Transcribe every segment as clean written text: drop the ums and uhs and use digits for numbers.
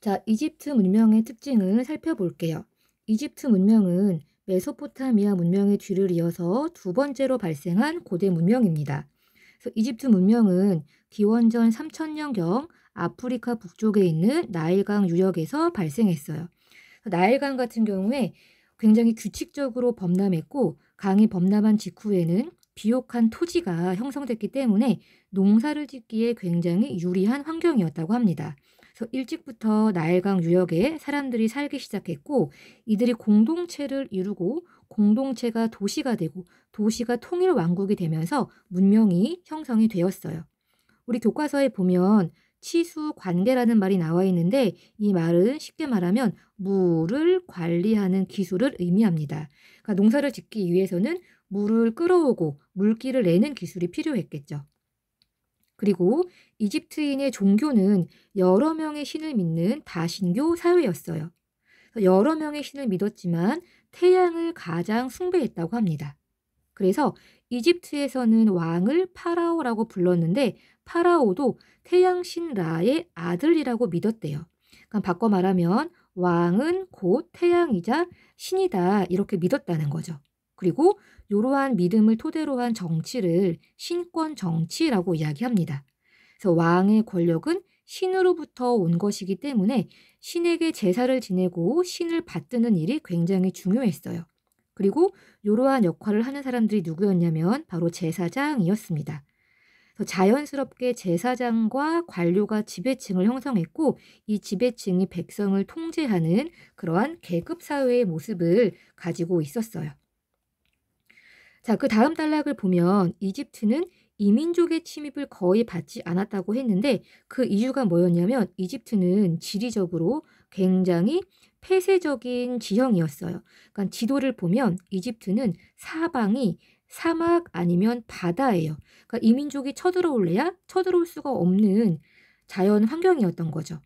자, 이집트 문명의 특징을 살펴볼게요. 이집트 문명은 메소포타미아 문명의 뒤를 이어서 두 번째로 발생한 고대 문명입니다. 그래서 이집트 문명은 기원전 3000년경 아프리카 북쪽에 있는 나일강 유역에서 발생했어요. 나일강 같은 경우에 굉장히 규칙적으로 범람했고, 강이 범람한 직후에는 비옥한 토지가 형성됐기 때문에 농사를 짓기에 굉장히 유리한 환경이었다고 합니다. 그래서 일찍부터 나일강 유역에 사람들이 살기 시작했고, 이들이 공동체를 이루고 공동체가 도시가 되고 도시가 통일 왕국이 되면서 문명이 형성이 되었어요. 우리 교과서에 보면 치수 관계라는 말이 나와 있는데, 이 말은 쉽게 말하면 물을 관리하는 기술을 의미합니다. 그러니까 농사를 짓기 위해서는 물을 끌어오고 물기를 내는 기술이 필요했겠죠. 그리고 이집트인의 종교는 여러 명의 신을 믿는 다신교 사회였어요. 여러 명의 신을 믿었지만 태양을 가장 숭배했다고 합니다. 그래서 이집트에서는 왕을 파라오라고 불렀는데, 파라오도 태양신 라의 아들이라고 믿었대요. 그러니까 바꿔 말하면 왕은 곧 태양이자 신이다, 이렇게 믿었다는 거죠. 그리고 이러한 믿음을 토대로 한 정치를 신권 정치라고 이야기합니다. 그래서 왕의 권력은 신으로부터 온 것이기 때문에 신에게 제사를 지내고 신을 받드는 일이 굉장히 중요했어요. 그리고 이러한 역할을 하는 사람들이 누구였냐면 바로 제사장이었습니다. 자연스럽게 제사장과 관료가 지배층을 형성했고, 이 지배층이 백성을 통제하는 그러한 계급 사회의 모습을 가지고 있었어요. 자, 그 다음 단락을 보면 이집트는 이민족의 침입을 거의 받지 않았다고 했는데, 그 이유가 뭐였냐면 이집트는 지리적으로 굉장히 폐쇄적인 지형이었어요. 그러니까 지도를 보면 이집트는 사방이 사막 아니면 바다예요. 그러니까 이민족이 쳐들어올래야 쳐들어올 수가 없는 자연 환경이었던 거죠.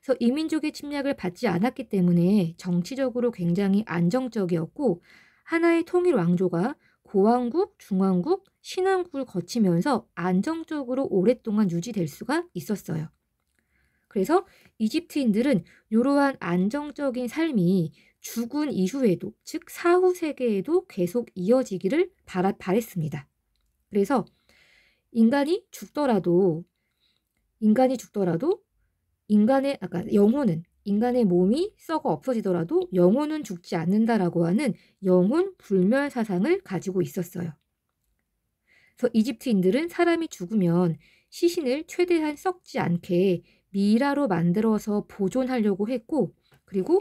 그래서 이민족의 침략을 받지 않았기 때문에 정치적으로 굉장히 안정적이었고, 하나의 통일 왕조가 고왕국, 중왕국, 신왕국을 거치면서 안정적으로 오랫동안 유지될 수가 있었어요. 그래서 이집트인들은 이러한 안정적인 삶이 죽은 이후에도, 즉 사후 세계에도 계속 이어지기를 바랬습니다. 그래서 인간이 죽더라도 인간의 몸이 썩어 없어지더라도 영혼은 죽지 않는다라고 하는 영혼 불멸 사상을 가지고 있었어요. 그래서 이집트인들은 사람이 죽으면 시신을 최대한 썩지 않게 미라로 만들어서 보존하려고 했고, 그리고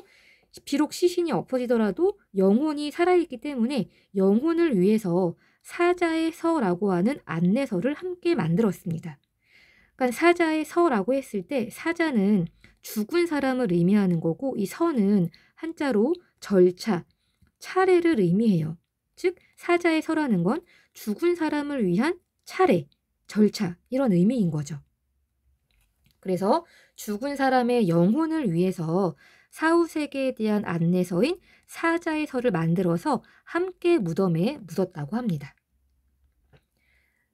비록 시신이 엎어지더라도 영혼이 살아있기 때문에 영혼을 위해서 사자의 서라고 하는 안내서를 함께 만들었습니다. 그러니까 사자의 서라고 했을 때 사자는 죽은 사람을 의미하는 거고, 이 서는 한자로 절차, 차례를 의미해요. 즉 사자의 서라는 건 죽은 사람을 위한 차례, 절차, 이런 의미인 거죠. 그래서 죽은 사람의 영혼을 위해서 사후 세계에 대한 안내서인 사자의 서를 만들어서 함께 무덤에 묻었다고 합니다.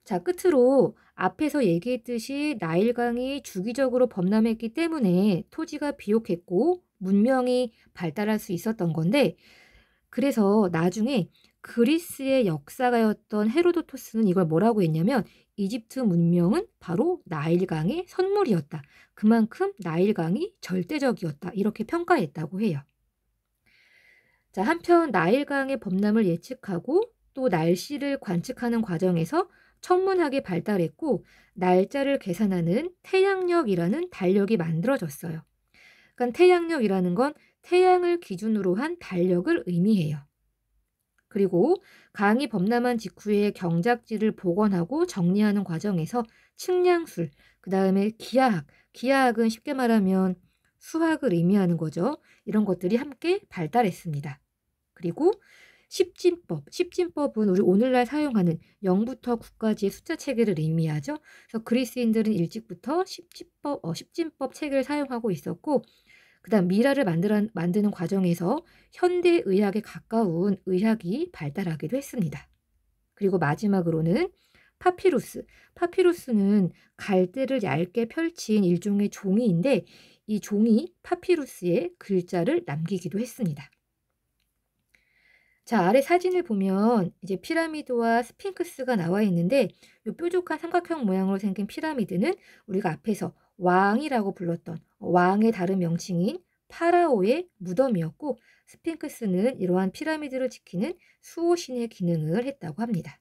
자, 끝으로 앞에서 얘기했듯이 나일강이 주기적으로 범람했기 때문에 토지가 비옥했고 문명이 발달할 수 있었던 건데, 그래서 나중에 그리스의 역사가였던 헤로도토스는 이걸 뭐라고 했냐면 이집트 문명은 바로 나일강의 선물이었다. 그만큼 나일강이 절대적이었다, 이렇게 평가했다고 해요. 자, 한편 나일강의 범람을 예측하고 또 날씨를 관측하는 과정에서 천문학이 발달했고, 날짜를 계산하는 태양력이라는 달력이 만들어졌어요. 그러니까 태양력이라는 건 태양을 기준으로 한 달력을 의미해요. 그리고 강이 범람한 직후에 경작지를 복원하고 정리하는 과정에서 측량술, 그 다음에 기하학은 쉽게 말하면 수학을 의미하는 거죠. 이런 것들이 함께 발달했습니다. 그리고 십진법은 우리 오늘날 사용하는 0부터 9까지의 숫자 체계를 의미하죠. 그래서 그리스인들은 일찍부터 십진법 체계를 사용하고 있었고, 그 다음 미라를 만드는 과정에서 현대의학에 가까운 의학이 발달하기도 했습니다. 그리고 마지막으로는 파피루스는 갈대를 얇게 펼친 일종의 종이인데, 이 종이 파피루스에 글자를 남기기도 했습니다. 자, 아래 사진을 보면 이제 피라미드와 스핑크스가 나와 있는데 이 뾰족한 삼각형 모양으로 생긴 피라미드는 우리가 앞에서 왕이라고 불렀던 왕의 다른 명칭인 파라오의 무덤이었고, 스핑크스는 이러한 피라미드를 지키는 수호신의 기능을 했다고 합니다.